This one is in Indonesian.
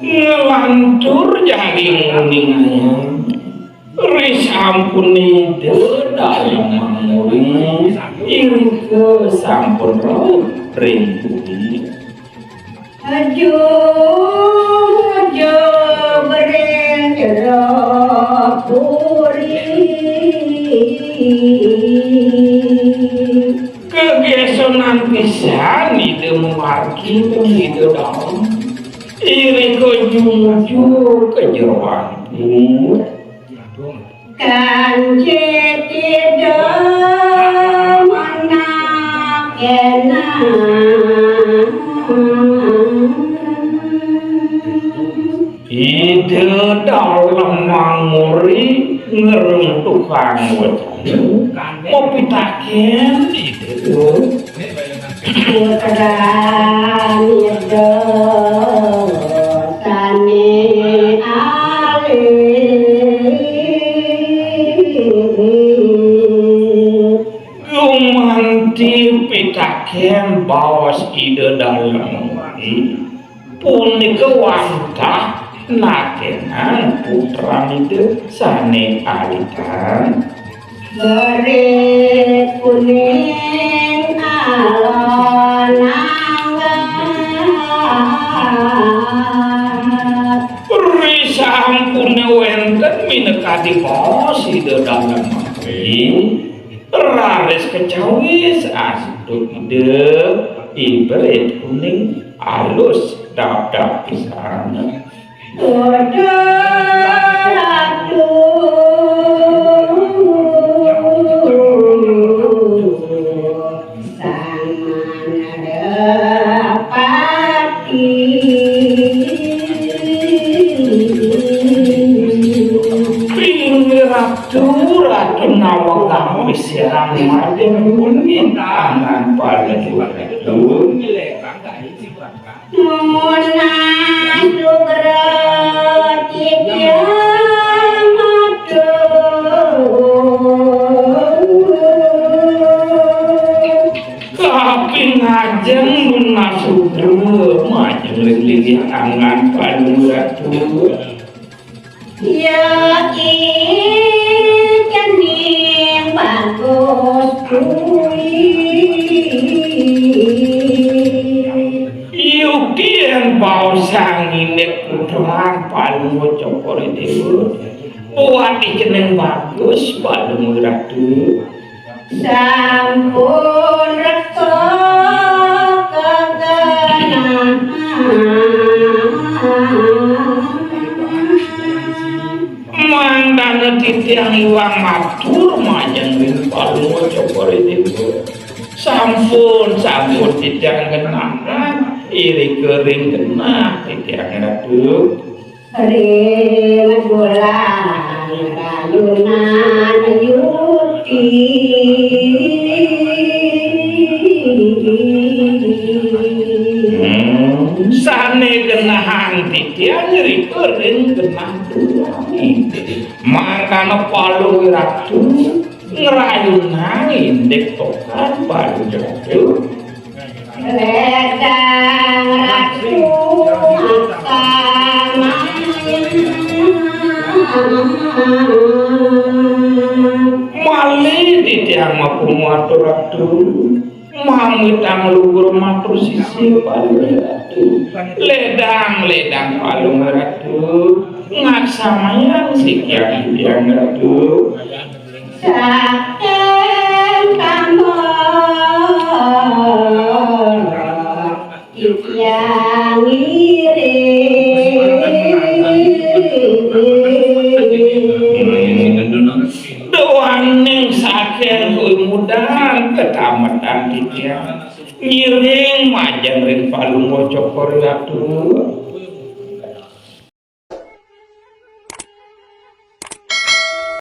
Ngelantur jadi nguning ris ampuni dalam manguri iri ke sampun rindu Ajo berendera puri kegesonan pisan ide memarki ide daun iri ke juju kejeruan kan tidak mana kena ide dalam manguri ngerung tukang wajan mau pitakin ide putra itu tani lumanti pitakin bawas ide dalam punika wantah nakenan putra itu sane alitan beri kuning alon anggat risa ampune wenten minekati bawas ide dalam raris kecawis asduk ide ibrit kuning alus dap-dap pisang Ratu nawa kami siang maden kuning tangan pada itu Munas berarti kiamat tapi ngajeng munas majeng lili angan pada ratu ya ikan yang bagus Yukian bau sanginek putraan paling ngocokor itu buat ikan bagus paling ratu sampun reksa kegenahan mandana titiang iwang matur majeng ring paling ngocokor itu sampun titiang kenangan iri kering kena titiang ratu ring bulan rayunan yuti sane kenahan titiang iri kering kenang makana palu ratu ngerayunan indek tokan palu ratu ledang ratu malih titiang maku matur ratu mamit luhur matur sisi palu ratu ledang palu ratu ngaksamayang sikian titiang ratu saken tambor yang doaning saken mudahan ketamatan titiang ngiring majeng ring palu ngocokor ratu